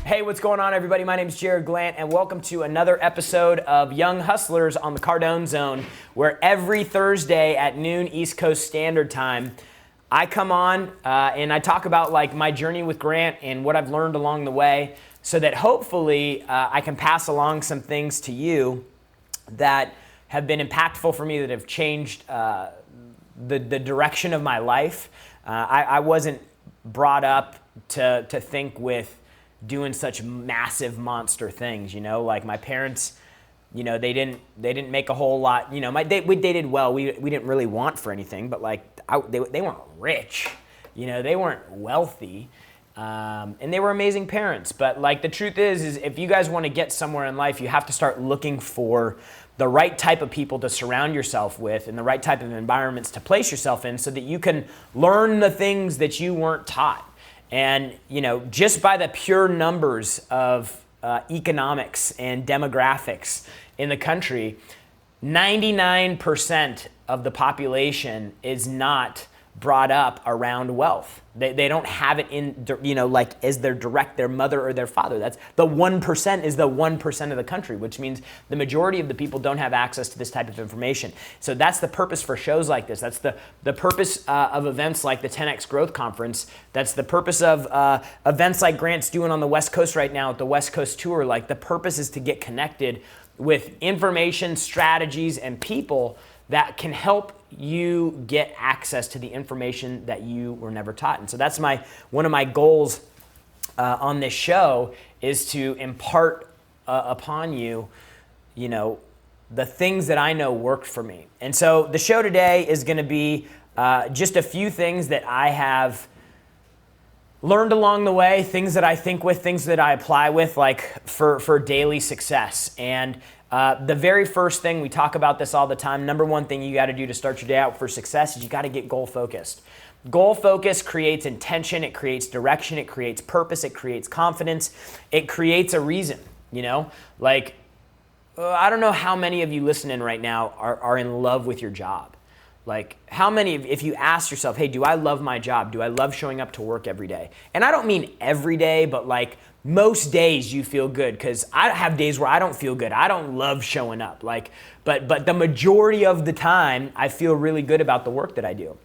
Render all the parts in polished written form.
Hey, what's going on, everybody? My name is Jared Glant, and welcome to another episode of Young Hustlers on the Cardone Zone, where every Thursday at noon East Coast Standard Time, I come on and I talk about like my journey with Grant and what I've learned along the way, so that hopefully I can pass along some things to you that have been impactful for me, that have changed the direction of my life. I wasn't brought up to think with doing such massive monster things, you know, like my parents, you know, they didn't make a whole lot, you know, they did well. We didn't really want for anything, but like they weren't rich, you know, they weren't wealthy, and they were amazing parents. But like the truth is if you guys want to get somewhere in life, you have to start looking for the right type of people to surround yourself with and the right type of environments to place yourself in, so that you can learn the things that you weren't taught. And, you know, just by the pure numbers of economics and demographics in the country, 99% of the population is not brought up around wealth. They don't have it in, you know, like as their mother or their father. That's the 1% is the 1% of the country, which means the majority of the people don't have access to this type of information. So that's the purpose for shows like this. That's the purpose of events like the 10X Growth Conference. That's the purpose of events like Grant's doing on the West Coast right now at the West Coast Tour. Like the purpose is to get connected with information, strategies, and people that can help you get access to the information that you were never taught. And so that's one of my goals on this show, is to impart upon you, you know, the things that I know worked for me. And so the show today is going to be just a few things that I have learned along the way, things that I think with, things that I apply with, like for daily success. And the very first thing, we talk about this all the time, number one thing you got to do to start your day out for success is you got to get goal focused. Goal focus creates intention, it creates direction, it creates purpose, it creates confidence, it creates a reason, you know? Like, I don't know how many of you listening right now are in love with your job. Like, how many, if you ask yourself, hey, do I love my job? Do I love showing up to work every day? And I don't mean every day, but like most days you feel good, because I have days where I don't feel good. I don't love showing up. Like, but the majority of the time, I feel really good about the work that I do.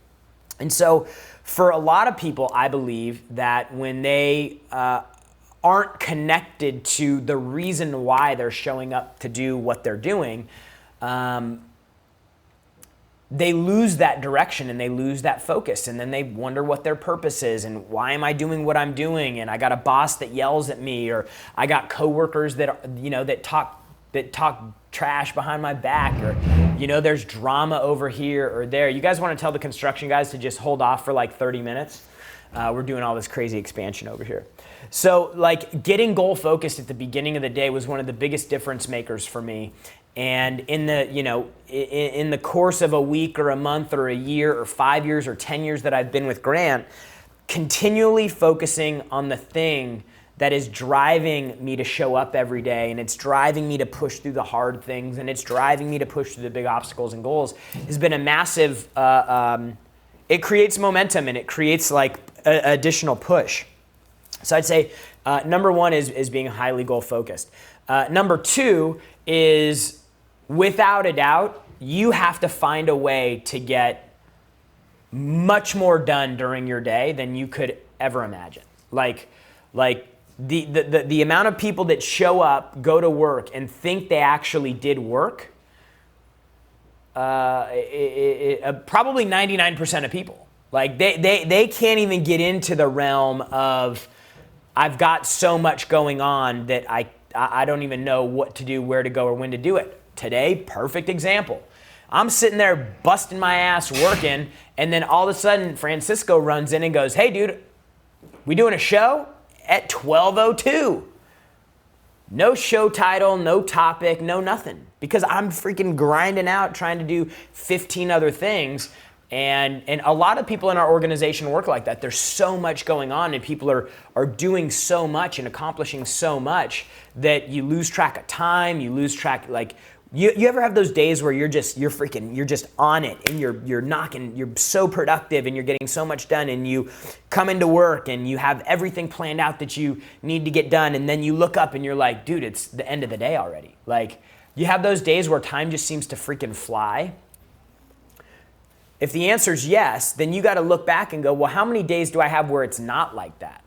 And so for a lot of people, I believe that when they aren't connected to the reason why they're showing up to do what they're doing, they lose that direction and they lose that focus, and then they wonder what their purpose is and why am I doing what I'm doing, and I got a boss that yells at me, or I got coworkers that, you know, that talk trash behind my back, or, you know, there's drama over here or there. You guys want to tell the construction guys to just hold off for like 30 minutes? We're doing all this crazy expansion over here. So like getting goal focused at the beginning of the day was one of the biggest difference makers for me. And in the, you know, in the course of a week or a month or a year or 5 years or 10 years that I've been with Grant, continually focusing on the thing that is driving me to show up every day, and it's driving me to push through the hard things, and it's driving me to push through the big obstacles and goals, has been a massive, it creates momentum and it creates like additional push. So I'd say number one is being highly goal focused. Number two is, without a doubt, you have to find a way to get much more done during your day than you could ever imagine. Like the amount of people that show up, go to work, and think they actually did work, probably 99% of people. Like they can't even get into the realm of, I've got so much going on that I don't even know what to do, where to go, or when to do it. Today, perfect example. I'm sitting there busting my ass working, and then all of a sudden Francisco runs in and goes, hey dude, we doing a show at 12:02. No show title, no topic, no nothing. Because I'm freaking grinding out trying to do 15 other things. And a lot of people in our organization work like that. There's so much going on, and people are doing so much and accomplishing so much that you lose track of time, you lose track, like You ever have those days where you're just on it and you're so productive and you're getting so much done, and you come into work and you have everything planned out that you need to get done, and then you look up and you're like, dude, it's the end of the day already. Like, you have those days where time just seems to freaking fly? If the answer is yes, then you got to look back and go, well, how many days do I have where it's not like that?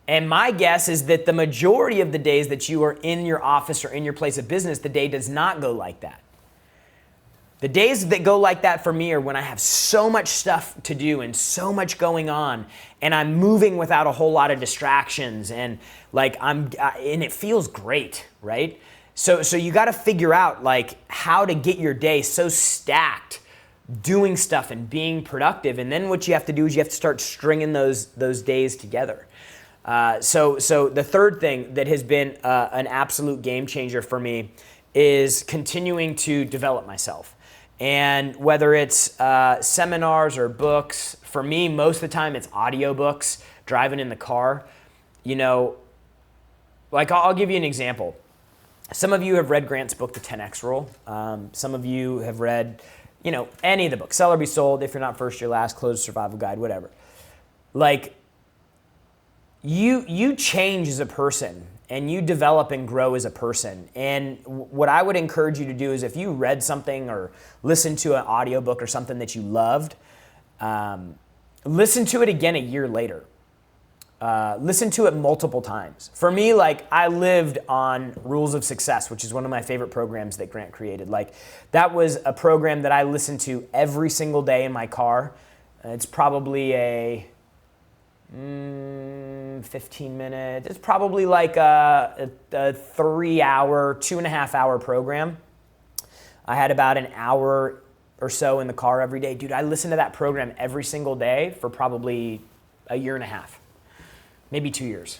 And my guess is that the majority of the days that you are in your office or in your place of business, the day does not go like that. The days that go like that for me are when I have so much stuff to do and so much going on, and I'm moving without a whole lot of distractions, and and it feels great, right? So you got to figure out like how to get your day so stacked, doing stuff and being productive. And then what you have to do is you have to start stringing those days together. So the third thing that has been an absolute game changer for me is continuing to develop myself. And whether it's seminars or books, for me, most of the time it's audiobooks, driving in the car. Like I'll give you an example. Some of you have read Grant's book, The 10X Rule. Some of you have read, any of the books, Sell or Be Sold, If You're Not First, You're Last, Closed Survival Guide, whatever. Like, you change as a person and you develop and grow as a person. And what I would encourage you to do is, if you read something or listened to an audiobook or something that you loved, listen to it again a year later. Listen to it multiple times. For me, I lived on Rules of Success, which is one of my favorite programs that Grant created. That was a program that I listened to every single day in my car. It's probably a 15 minutes. It's probably like a 3-hour, 2.5 hour program. I had about an hour or so in the car every day. Dude, I listened to that program every single day for probably a year and a half, maybe 2 years.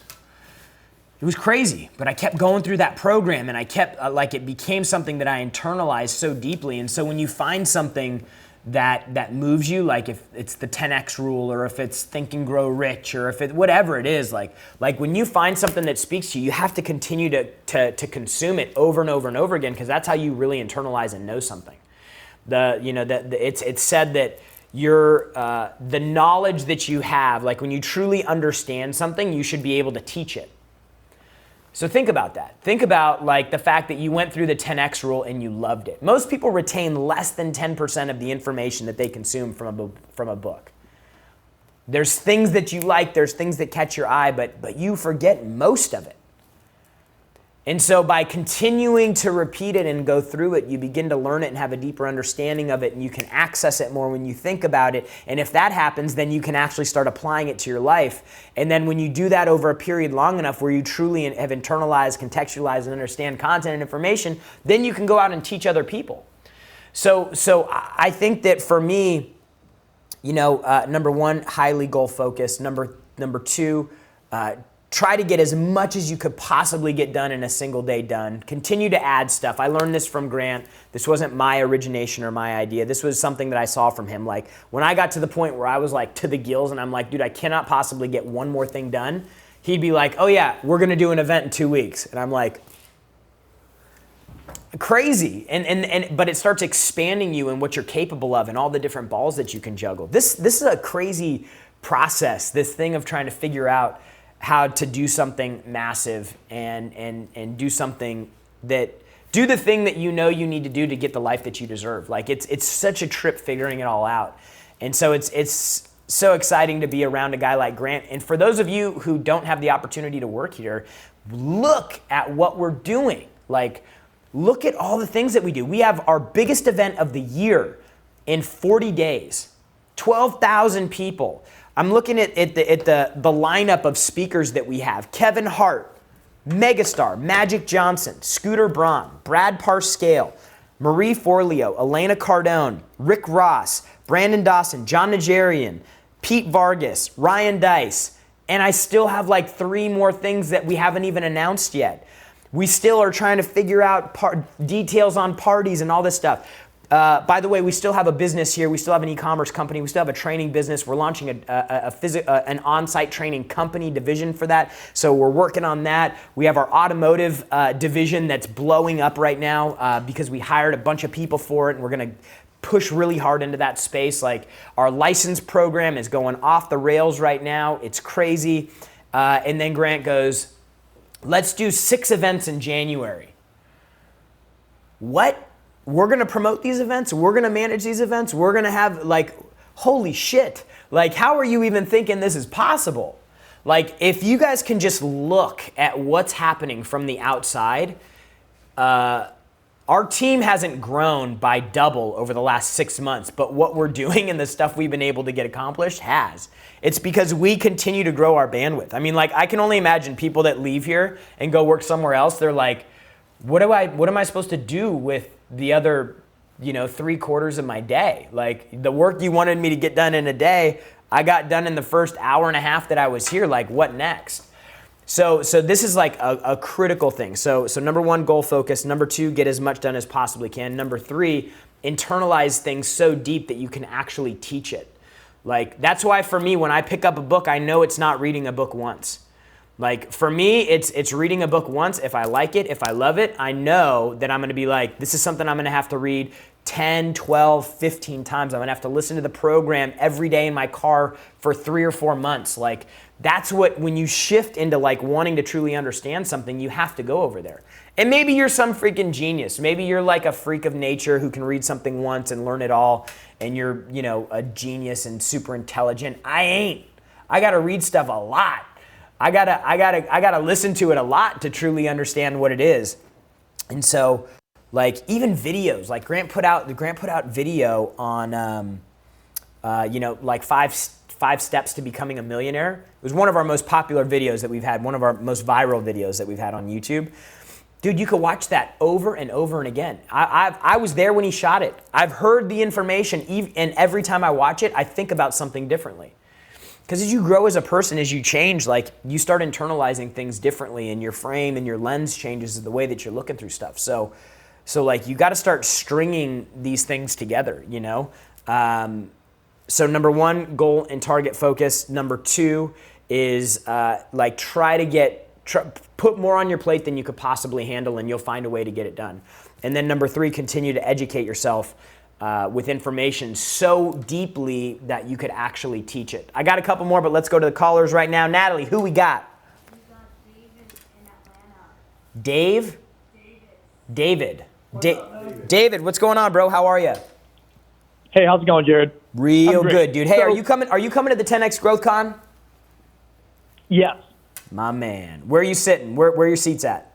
It was crazy, but I kept going through that program, and I kept, it became something that I internalized so deeply. And so when you find something that moves you, like if it's the 10X rule, or if it's Think and Grow Rich, or if it, whatever it is, like when you find something that speaks to you, you have to continue to consume it over and over and over again, because that's how you really internalize and know something. It's said that the knowledge that you have, like when you truly understand something, you should be able to teach it. So think about that. Think about the fact that you went through the 10X rule and you loved it. Most people retain less than 10% of the information that they consume from a book. There's things that you like, there's things that catch your eye, but you forget most of it. And so by continuing to repeat it and go through it, you begin to learn it and have a deeper understanding of it, and you can access it more when you think about it. And if that happens, then you can actually start applying it to your life. And then when you do that over a period long enough where you truly have internalized, contextualized, and understand content and information, then you can go out and teach other people. So I think that for me, number one, highly goal focused. Number two, try to get as much as you could possibly get done in a single day done. Continue to add stuff. I learned this from Grant. This wasn't my origination or my idea. This was something that I saw from him. When I got to the point where I was to the gills and I'm like, dude, I cannot possibly get one more thing done, he'd be like, oh yeah, we're going to do an event in 2 weeks. And I'm like, crazy. But it starts expanding you and what you're capable of and all the different balls that you can juggle. This is a crazy process, this thing of trying to figure out how to do something massive and do something do the thing that you need to do to get the life that you deserve. It's such a trip figuring it all out. And so it's so exciting to be around a guy like Grant. And for those of you who don't have the opportunity to work here, look at what we're doing. Look at all the things that we do. We have our biggest event of the year in 40 days, 12,000 people. I'm looking at the lineup of speakers that we have. Kevin Hart, megastar, Magic Johnson, Scooter Braun, Brad Parscale, Marie Forleo, Elena Cardone, Rick Ross, Brandon Dawson, John Nigerian, Pete Vargas, Ryan Dice, and I still have 3 more things that we haven't even announced yet. We still are trying to figure out details on parties and all this stuff. By the way, we still have a business here. We still have an e-commerce company. We still have a training business. We're launching an on-site training company division for that. So we're working on that. We have our automotive division that's blowing up right now because we hired a bunch of people for it, and we're going to push really hard into that space. Like, our license program is going off the rails right now. It's crazy. And then Grant goes, let's do 6 events in January. What? We're going to promote these events? We're going to manage these events? We're going to have, like, holy shit. Like, how are you even thinking this is possible? Like, if you guys can just look at what's happening from the outside, our team hasn't grown by double over the last 6 months, but what we're doing and the stuff we've been able to get accomplished has. It's because we continue to grow our bandwidth. I mean, like, I can only imagine people that leave here and go work somewhere else. They're like, what am I supposed to do with the other, 3/4 of my day? Like, the work you wanted me to get done in a day, I got done in the first hour and a half that I was here. Like, what next? So this is like a critical thing. So number 1, goal focus. Number 2, get as much done as possibly can. Number 3, internalize things so deep that you can actually teach it. Like, that's why for me, when I pick up a book, I know it's not reading a book once. Like, for me, it's reading a book once. If I like it, if I love it, I know that I'm going to be like, this is something I'm going to have to read 10, 12, 15 times. I'm going to have to listen to the program every day in my car for 3 or 4 months. Like, that's what, when you shift into like wanting to truly understand something, you have to go over there. And maybe you're some freaking genius. Maybe you're like a freak of nature who can read something once and learn it all. And you're, a genius and super intelligent. I ain't. I got to read stuff a lot. I gotta listen to it a lot to truly understand what it is. And so, like, even videos, like Grant put out video on, like five steps to becoming a millionaire. It was one of our most popular videos that we've had, one of our most viral videos that we've had on YouTube. Dude, you could watch that over and over and again. I was there when he shot it. I've heard the information, and every time I watch it, I think about something differently. Because as you grow as a person, as you change, like, you start internalizing things differently, and your frame and your lens changes the way that you're looking through stuff. So like, you got to start stringing these things together, So number 1, goal and target focus. Number 2 is try to put more on your plate than you could possibly handle, and you'll find a way to get it done. And then number 3, continue to educate yourself with information so deeply that you could actually teach it. I got a couple more, but let's go to the callers right now. Natalie, who we got? We got David in Atlanta. Dave? David. David, what's going on, bro? How are you? Hey, how's it going, Jared? Real good, dude. Hey, are you coming to the 10X Growth Con? Yes. My man. Where are you sitting? Where are your seats at?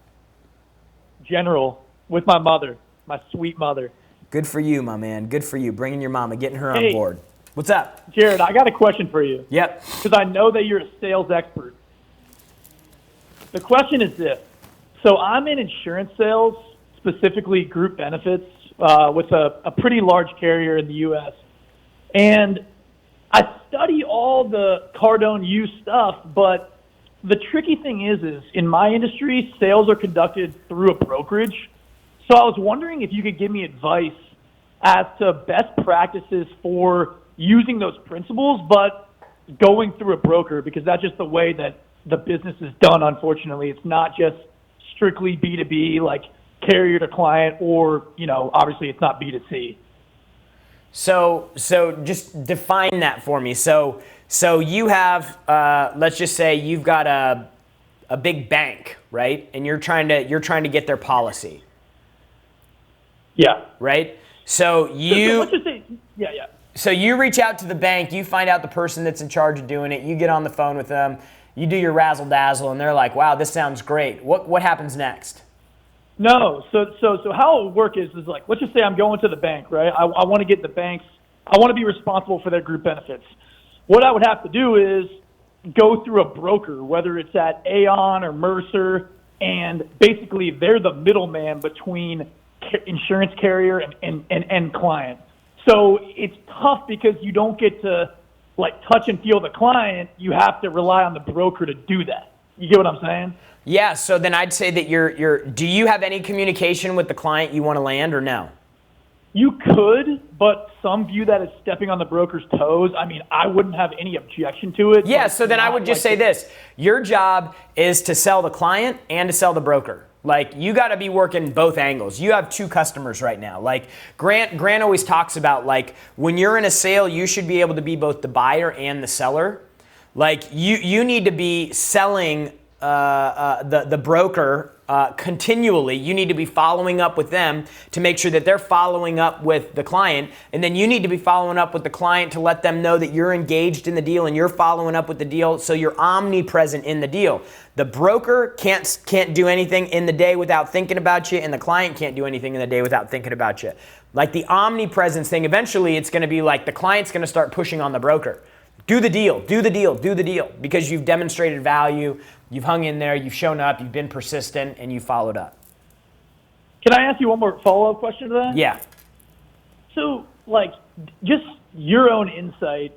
General, with my mother, my sweet mother. Good for you, my man. Good for you. Bringing your mama, getting her on board. What's up? Jared, I got a question for you. Yep. Because I know that you're a sales expert. The question is this. So I'm in insurance sales, specifically group benefits, with a pretty large carrier in the U.S. And I study all the Cardone U stuff, but the tricky thing is in my industry, sales are conducted through a brokerage. So I was wondering if you could give me advice as to best practices for using those principles, but going through a broker, because that's just the way that the business is done, unfortunately. It's not just strictly B2B, like carrier to client, or, obviously it's not B2C. So just define that for me. So you have, let's just say you've got a big bank, right? And you're trying to get their policy. Yeah. Right? So let's just say, yeah. So you reach out to the bank, you find out the person that's in charge of doing it, you get on the phone with them, you do your razzle dazzle, and they're like, wow, this sounds great. What happens next? No, so how it would work is like, let's just say I'm going to the bank, right? I want to get the banks, I want to be responsible for their group benefits. What I would have to do is go through a broker, whether it's at Aon or Mercer, and basically they're the middleman between insurance carrier and client. So it's tough because you don't get to like touch and feel the client. You have to rely on the broker to do that. You get what I'm saying? Yeah, so then I'd say that do you have any communication with the client you want to land or no? You could, but some view that as stepping on the broker's toes. I mean, I wouldn't have any objection to it. Yeah, so then I would just say this. Your job is to sell the client and to sell the broker. Like, you got to be working both angles. You have two customers right now. Like, Grant always talks about, like, when you're in a sale, you should be able to be both the buyer and the seller. Like, you need to be selling the broker continually. You need to be following up with them to make sure that they're following up with the client. And then you need to be following up with the client to let them know that you're engaged in the deal and you're following up with the deal, so you're omnipresent in the deal. The broker can't do anything in the day without thinking about you, and the client can't do anything in the day without thinking about you. Like, the omnipresence thing, eventually it's going to be like the client's going to start pushing on the broker. Do the deal, do the deal, do the deal, because you've demonstrated value, you've hung in there, you've shown up, you've been persistent, and you followed up. Can I ask you one more follow-up question to that? Yeah. So, like, just your own insight,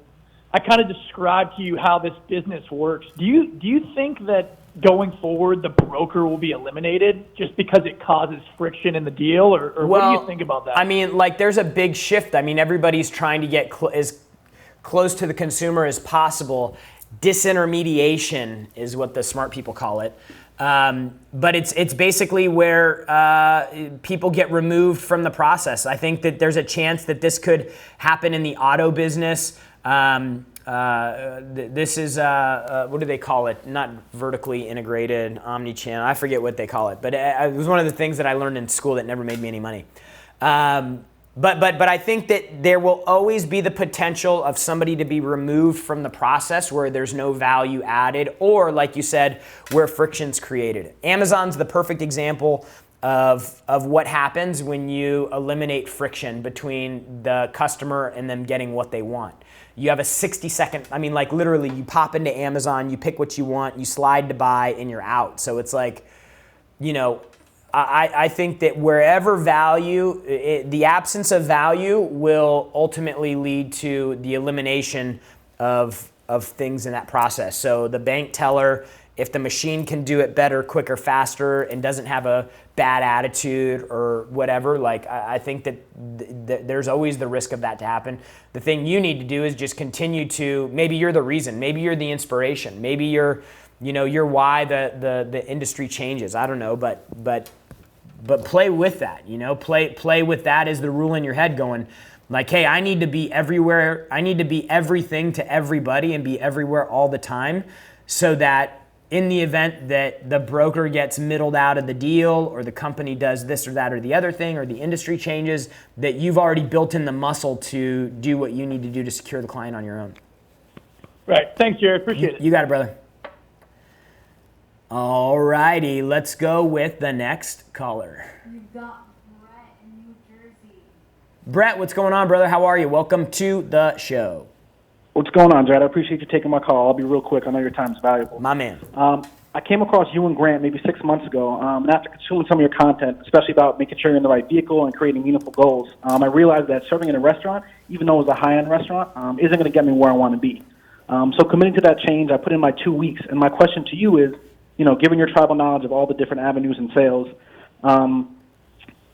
I kind of described to you how this business works. Do you think that going forward the broker will be eliminated just because it causes friction in the deal, or what do you think about that? I mean, like, there's a big shift. I mean, everybody's trying to get as close to the consumer as possible. Disintermediation is what the smart people call it. But it's basically where people get removed from the process. I think that there's a chance that this could happen in the auto business. This is, what do they call it? Not vertically integrated, omni-channel. I forget what they call it. But it was one of the things that I learned in school that never made me any money. But I think that there will always be the potential of somebody to be removed from the process where there's no value added, or, like you said, where friction's created. Amazon's the perfect example of what happens when you eliminate friction between the customer and them getting what they want. You have a 60-second, I mean, like, literally, you pop into Amazon, you pick what you want, you slide to buy, and you're out. So it's like, you know, I think that wherever value, the absence of value will ultimately lead to the elimination of things in that process. So the bank teller, if the machine can do it better, quicker, faster, and doesn't have a bad attitude or whatever, like, I think that there's always the risk of that to happen. The thing you need to do is just continue to, maybe you're the reason, maybe you're the inspiration, maybe you're why the industry changes. I don't know, but play with that, play with that as the rule in your head, going like, hey, I need to be everywhere. I need to be everything to everybody and be everywhere all the time, so that in the event that the broker gets middled out of the deal, or the company does this or that or the other thing, or the industry changes, that you've already built in the muscle to do what you need to do to secure the client on your own. Right. Thanks, Jared. Appreciate it. You got it, brother. All righty, let's go with the next caller. You've got Brett in New Jersey. Brett, what's going on, brother? How are you? Welcome to the show. What's going on, Jared? I appreciate you taking my call. I'll be real quick. I know your time is valuable. My man. I came across you and Grant maybe 6 months ago, and after consuming some of your content, especially about making sure you're in the right vehicle and creating meaningful goals, I realized that serving in a restaurant, even though it's a high-end restaurant, isn't going to get me where I want to be. So committing to that change, I put in my 2 weeks, and my question to you is, given your tribal knowledge of all the different avenues in sales,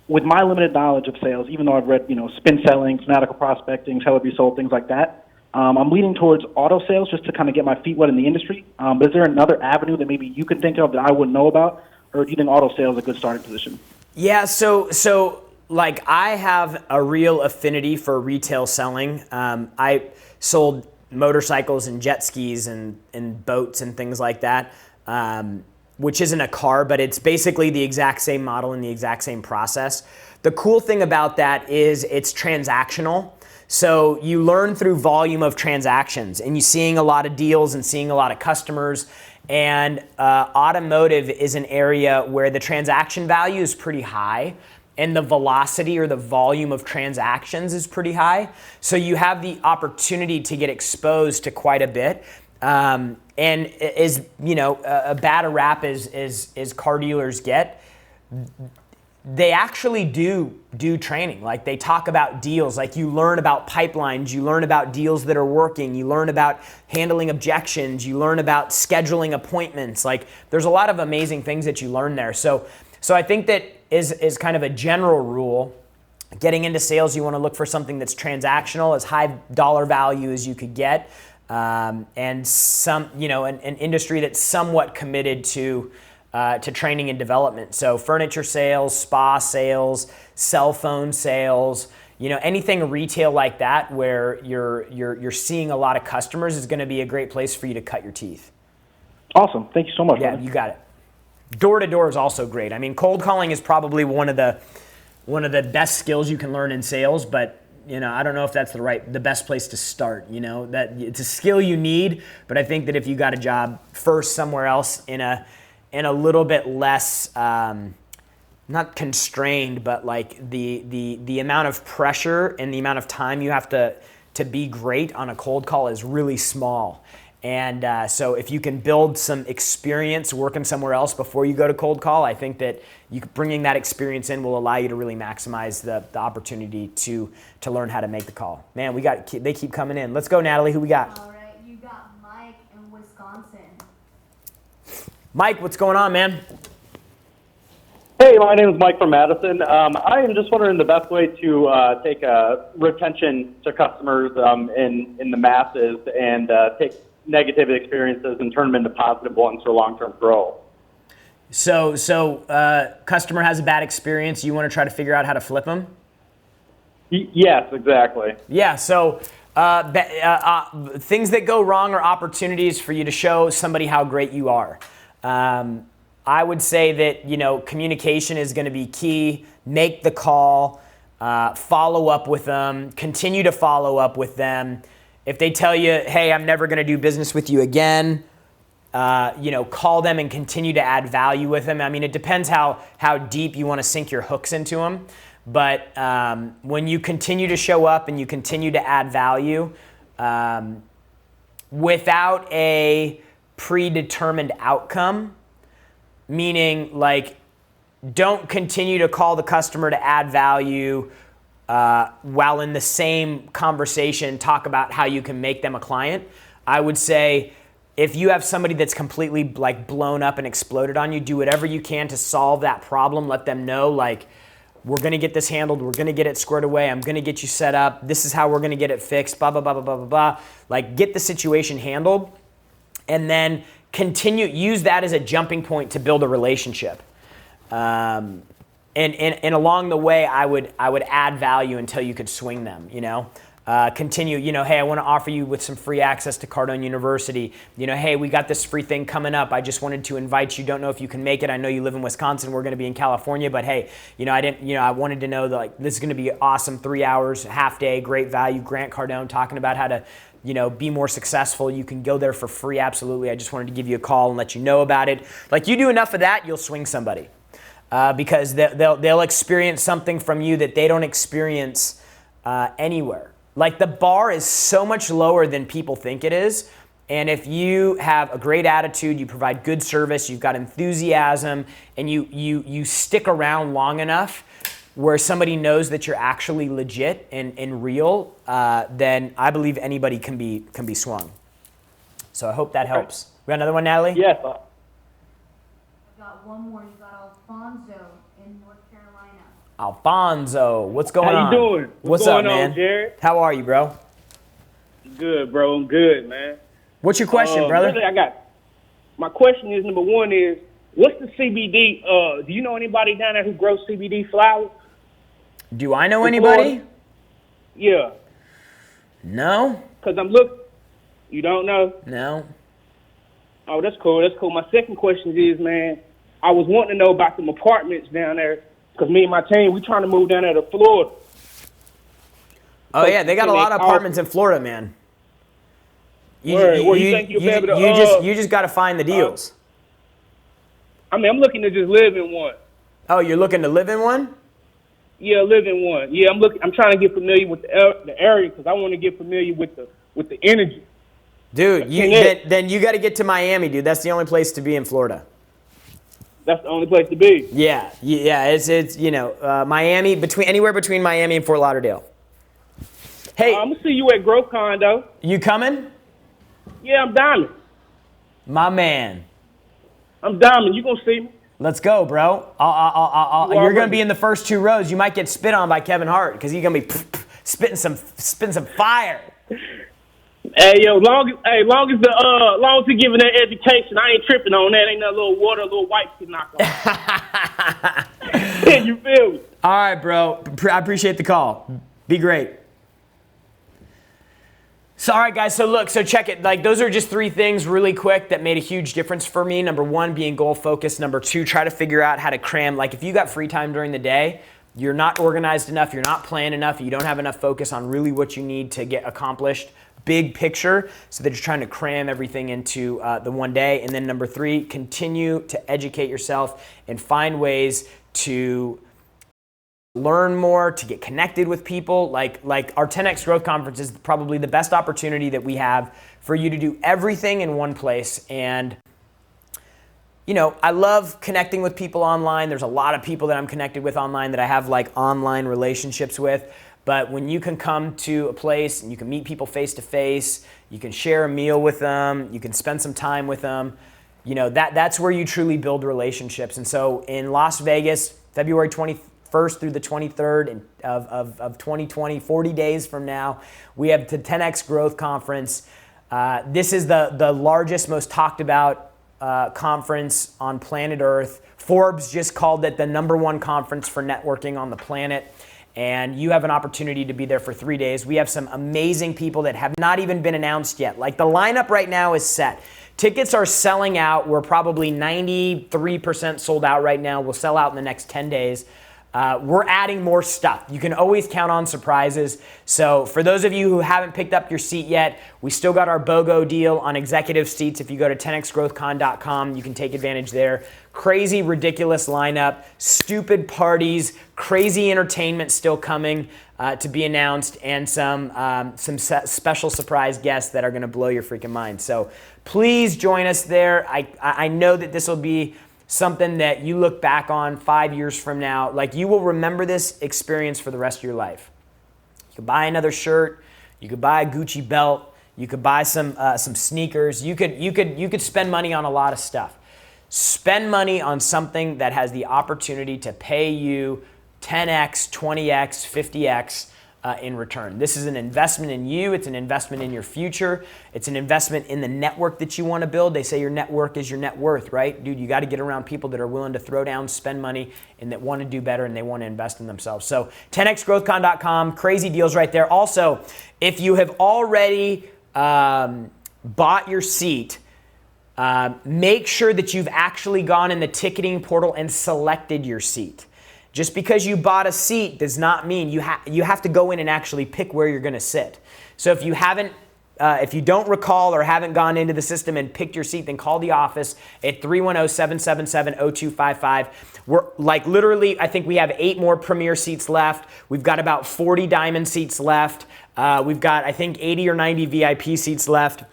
with my limited knowledge of sales, even though I've read, spin selling, fanatical prospecting, sell or be sold, things like that, I'm leaning towards auto sales just to kind of get my feet wet in the industry. But is there another avenue that maybe you can think of that I wouldn't know about, or do you think auto sales is a good starting position? Yeah, so like, I have a real affinity for retail selling. I sold motorcycles and jet skis and boats and things like that. Which isn't a car, but it's basically the exact same model and the exact same process. The cool thing about that is it's transactional. So you learn through volume of transactions, and you're seeing a lot of deals and seeing a lot of customers. And automotive is an area where the transaction value is pretty high, and the velocity or the volume of transactions is pretty high. So you have the opportunity to get exposed to quite a bit. And as a bad a rap as car dealers get, they actually do training. Like, they talk about deals. Like, you learn about pipelines, you learn about deals that are working, you learn about handling objections, you learn about scheduling appointments. Like, there's a lot of amazing things that you learn there. So I think that is kind of a general rule. Getting into sales, you want to look for something that's transactional, as high dollar value as you could get, and an industry that's somewhat committed to training and development. So furniture sales, spa sales, cell phone sales, anything retail like that where you're seeing a lot of customers is going to be a great place for you to cut your teeth. Awesome. Thank you so much. Yeah, brother. you got it. Door to door is also great. I mean, cold calling is probably one of the best skills you can learn in sales, but I don't know if that's the best place to start. That it's a skill you need, but I think that if you got a job first somewhere else in a little bit less not constrained, but like the amount of pressure and the amount of time you have to be great on a cold call is really small. And so if you can build some experience working somewhere else before you go to cold call, I think that bringing that experience in will allow you to really maximize the opportunity to learn how to make the call. Man, they keep coming in. Let's go, Natalie. Who we got? All right, you got Mike in Wisconsin. Mike, what's going on, man? Hey, my name is Mike from Madison. I am just wondering the best way to take retention to customers in the masses and take negative experiences and turn them into positive ones for long-term growth. So customer has a bad experience. You want to try to figure out how to flip them? Yes, exactly. Yeah. So things that go wrong are opportunities for you to show somebody how great you are. I would say that communication is going to be key. Make the call, follow up with them, continue to follow up with them. If they tell you, hey, I'm never going to do business with you again, call them and continue to add value with them. I mean, it depends how deep you want to sink your hooks into them. But when you continue to show up and you continue to add value without a predetermined outcome, meaning like don't continue to call the customer to add value while in the same conversation talk about how you can make them a client. I would say if you have somebody that's completely like blown up and exploded on you, do whatever you can to solve that problem. Let them know like, we're going to get this handled. We're going to get it squared away. I'm going to get you set up. This is how we're going to get it fixed, blah, blah, blah, blah, blah, blah, blah. Like get the situation handled and then use that as a jumping point to build a relationship. And along the way, I would add value until you could swing them, Continue, hey, I want to offer you with some free access to Cardone University. Hey, we got this free thing coming up. I just wanted to invite you. Don't know if you can make it. I know you live in Wisconsin. We're going to be in California, but hey, I wanted to know that like this is going to be awesome. 3 hours, half day, great value. Grant Cardone talking about how to, be more successful. You can go there for free. Absolutely. I just wanted to give you a call and let you know about it. Like you do enough of that, you'll swing somebody. Because they'll experience something from you that they don't experience anywhere. Like the bar is so much lower than people think it is. And if you have a great attitude, you provide good service, you've got enthusiasm, and you stick around long enough where somebody knows that you're actually legit and real, then I believe anybody can be swung. So I hope that helps. We got another one, Natalie? Yes. I got one more. You got Alfonso in North Carolina. Alfonso, what's going on? How you doing? What's going up, man? on, Jared? How are you, bro? Good, bro. I'm good, man. What's your question, brother? Really, my question is, number one is, what's the CBD? Do you know anybody down there who grows CBD flowers? Do I know anybody? Yeah. No. Because you don't know? No. Oh, that's cool. That's cool. My second question is, man, I was wanting to know about them apartments down there because me and my team, we trying to move down there to Florida. Oh, yeah. They got a lot of apartments in Florida, man. You just got to find the deals. I'm looking to just live in one. Oh, you're looking to live in one? Yeah, live in one. Yeah, I'm trying to get familiar with the area because I want to get familiar with the energy. Dude, then you got to get to Miami, dude. That's the only place to be in Florida. That's the only place to be. Yeah. It's Miami, anywhere between Miami and Fort Lauderdale. Hey, I'm gonna see you at Growth Condo. You coming? Yeah, I'm diamond. My man. I'm diamond. You gonna see me? Let's go, bro. You're going to be in the first 2 rows. You might get spit on by Kevin Hart because he's going to be spitting some fire. Hey, yo, long as he giving that education, I ain't tripping on that. Ain't that little water, a little white to knock on. You feel me? All right, bro. I appreciate the call. Be great. So, all right, guys. So check it. Like, those are just 3 things really quick that made a huge difference for me. Number 1, being goal focused. Number 2, try to figure out how to cram. Like, if you got free time during the day, you're not organized enough, you're not planned enough, you don't have enough focus on really what you need to get accomplished, big picture, so that you're trying to cram everything into the one day. And then number 3, continue to educate yourself and find ways to learn more, to get connected with people. Like our 10X Growth Conference is probably the best opportunity that we have for you to do everything in one place. And you know, I love connecting with people online. There's a lot of people that I'm connected with online that I have like online relationships with. But when you can come to a place and you can meet people face to face, you can share a meal with them, you can spend some time with them, you know, that's where you truly build relationships. And so in Las Vegas, February 21st through the 23rd of 2020, 40 days from now, we have the 10X Growth Conference. This is the largest, most talked about conference on planet Earth. Forbes just called it the #1 conference for networking on the planet. And you have an opportunity to be there for 3 days. We have some amazing people that have not even been announced yet. Like, the lineup right now is set. Tickets are selling out. We're probably 93% sold out right now. We'll sell out in the next 10 days. We're adding more stuff. You can always count on surprises. So for those of you who haven't picked up your seat yet, we still got our BOGO deal on executive seats. If you go to 10xgrowthcon.com, you can take advantage there. Crazy, ridiculous lineup, stupid parties, crazy entertainment still coming to be announced, and some special surprise guests that are going to blow your freaking mind. So please join us there. I know that this will be something that you look back on 5 years from now. Like, you will remember this experience for the rest of your life. You could buy another shirt. You could buy a Gucci belt. You could buy some sneakers. You could spend money on a lot of stuff. Spend money on something that has the opportunity to pay you 10x, 20x, 50x in return. This is an investment in you. It's an investment in your future. It's an investment in the network that you want to build. They say your network is your net worth, right? Dude, you got to get around people that are willing to throw down, spend money, and that want to do better, and they want to invest in themselves. So 10xgrowthcon.com, crazy deals right there. Also, if you have already bought your seat, make sure that you've actually gone in the ticketing portal and selected your seat. Just because you bought a seat does not mean you have to go in and actually pick where you're going to sit. So if you haven't, if you don't recall or haven't gone into the system and picked your seat, then call the office at 310-777-0255. We're like literally, I think we have 8 more premier seats left. We've got about 40 diamond seats left. We've got, I think, 80 or 90 VIP seats left.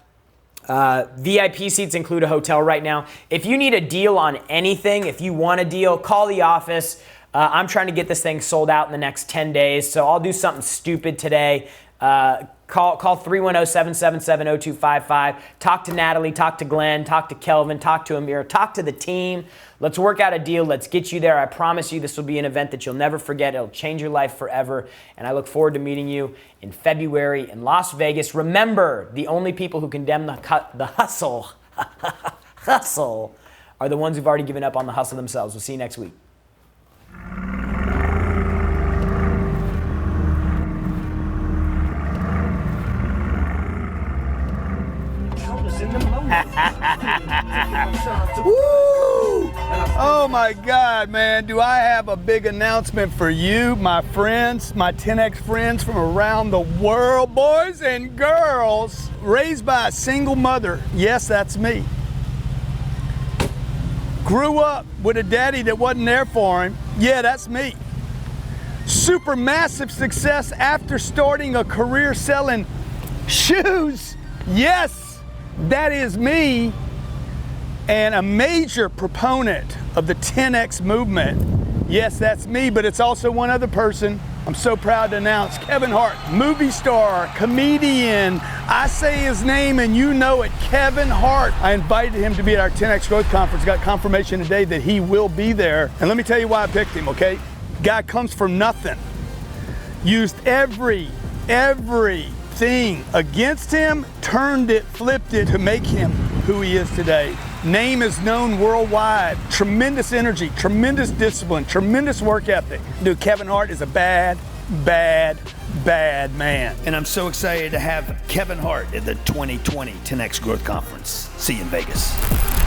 VIP seats include a hotel right now. If you need a deal on anything, if you want a deal, call the office. I'm trying to get this thing sold out in the next 10 days, so I'll do something stupid today. Call 310-777-0255. Talk to Natalie, talk to Glenn, talk to Kelvin, talk to Amir, talk to the team. Let's work out a deal. Let's get you there. I promise you this will be an event that you'll never forget. It'll change your life forever, and I look forward to meeting you in February in Las Vegas. Remember, the only people who condemn the hustle are the ones who've already given up on the hustle themselves. We'll see you next week. Woo! Oh my God, man, do I have a big announcement for you, my friends, my 10X friends from around the world, boys and girls, raised by a single mother. Yes, that's me. Grew up with a daddy that wasn't there for him. Yeah, that's me. Super massive success after starting a career selling shoes. Yes. That is me, and a major proponent of the 10X movement. Yes, that's me, but it's also one other person. I'm so proud to announce Kevin Hart, movie star, comedian. I say his name and you know it, Kevin Hart. I invited him to be at our 10X Growth Conference. Got confirmation today that he will be there. And let me tell you why I picked him, okay? Guy comes from nothing. Used everything against him, turned it, flipped it to make him who he is today. Name is known worldwide. Tremendous energy, tremendous discipline, tremendous work ethic. Dude, Kevin Hart is a bad man. And I'm so excited to have Kevin Hart at the 2020 10X Growth Conference. See you in Vegas.